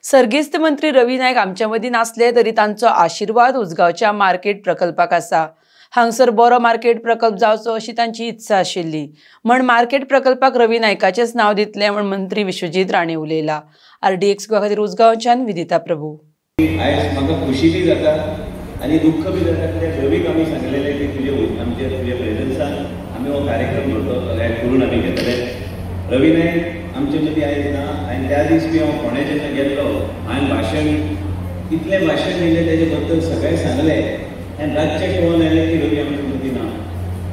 सर्गेस्त मंत्री रवी नाईक आमच्या मदीं नासले तरी तांचो आशीर्वाद उसगांवच्या मार्केट प्रकल्पाक आसा। हांगसर बरो मार्केट प्रकल्प जावचो अशी तांची इत्सा आशिल्ली। म्हण मार्केट प्रकल्पाक रवी नायकाचेच नाव दितले म्हण मंत्री विश्वजीत राणे उलयला। RDX गोवा खातीर उसगांवच्यान विदिता प्रभू। आयज म्हाका खुशी बी जाता आनी दुःख बी जाता कित्याक रवीक आमी सांगलेलें की तुजे प्रेझन्सान आमी हो कार्यक्रम करून आमी घेतले। रवी नायक आमचे मदीं आयज ना आनी त्या दिस बी हांव फोंड्या जेन्ना गेल्लो हांवें भाशण इतलें भाशण दिलें तेजे बद्दल सगळें सांगलें आनी रातचें कळोवन आयलें की रवी आमचे मदीं ना।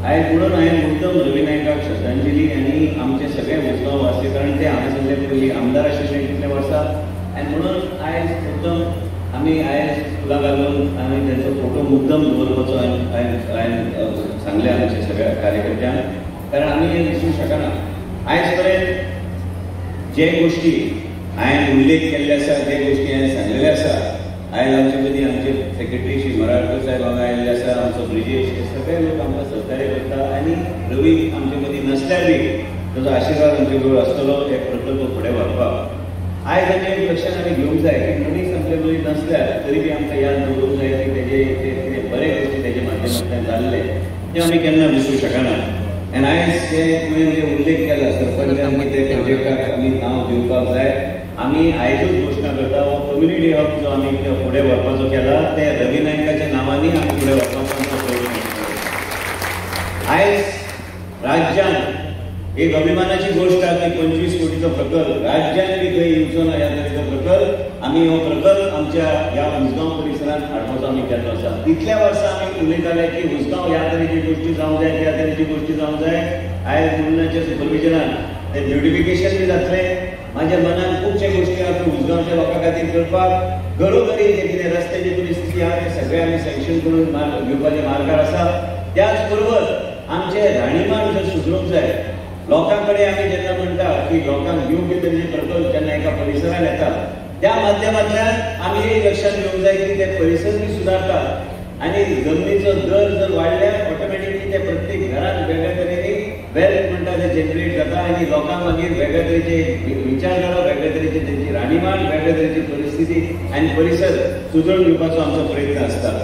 आयज म्हणून हांवें मुद्दम रवी नायकाक श्रद्धांजली आनी आमचे सगळे उसगांव वासी कारण ते हांवें सगळे पयलीं आमदार आशिल्ले कितले वर्सां आनी म्हणून आयज मुद्दम आमी आयज फुलां घालून आमी तेंचो फोटो मुद्दम दवरपाचो हांवें सांगलें आमच्या सगळ्या कार्यकर्त्यांक कारण आमी हें विसरूंक शकना। आयज पर्यंत जे गोष्टी हांवें उल्लेख केल्ले आसा ते गोष्टी हांवें सांगलेले आसा। आयज आमचे मदीं आमचे सेक्रेटरी श्री मराठकर साहेब हांगा आयिल्ले आसा, आमचो ब्रिजेश हे सगळे लोक आमकां सहकार्य करता आनी रवी आमचे मदीं नसल्यार बी ताचो आशिर्वाद आमचे बरोबर आसतलो हे प्रकल्प फुडें व्हरपाक। आयज आमी एक लक्षात आमी घेवंक जाय की मनीस आमचे मदीं नसल्यार तरी बी आमकां याद दवरूंक जाय की तेजे कितें बरे गोश्टी तेजे माध्यमांतल्यान जाल्ले ते आमी केन्ना विसरूंक शकना। आनी आयज जे तुवें जे उल्लेख केला सरपंचान ते प्रोजेक्टाक आमी नांव दिवपाक जाय। आमी आयजूच घोशणा करता हो कम्युनिटी हब जो आमी फुडें व्हरपाचो केला ते रवी नायकाच्या नांवांनी आमी फुडें व्हरपाचो प्रयत्न करता। आयज राज्यान एक अभिमानाची गोष्ट आसा की 25 कोटीचो प्रकल्प राज्यान बी खंय येवचो ना ह्या तरेचो प्रकल्प आमी हो प्रकल्प आमच्या ह्या उसगांव परिसरांत हाडपाचो आमी केल्लो आसा। इतल्या वर्सां आमी उलयताले की उसगांव ह्या तरेची गोष्टी जावंक जाय त्या तरेची गोष्टी जावंक जाय। आयज मुन्नाच्या सुपरविजनान ते ब्युटिफिकेशन बी जातले। म्हाज्या मनान खुबशे गोष्टी आसा की उसगांवच्या लोकां खातीर करपाक घरोघरी जे कितें रस्त्याची परिस्थिती आसा ते सगळे आमी सँक्शन करून घेवपाचे मार्गार आसा। त्याच बरोबर आमचे राहणीमान जर सुदरूंक जाय लोकां कडेन आमी जेन्ना म्हणटा की लोकांक योग्य तरेचे प्रकल्प जेन्ना एका परिसरान येता त्या माध्यमांतल्यान आमी हे लक्षात घेवंक जाय की ते परिसर बी सुदारतात आनी जमनीचो दर जर वाडल्यार ऑटोमॅटिकली ते प्रत्येक घरांत वेगळ्या तरेनी वेल्थ म्हणटा ते जनरेट जाता आनी लोकांक मागीर वेगळ्या तरेचे विचार करप वेगळ्या तरेची तेंची राहणीमान वेगळ्या तरेची परिस्थिती आनी परिसर सुदरोवन घेवपाचो आमचो प्रयत्न आसता।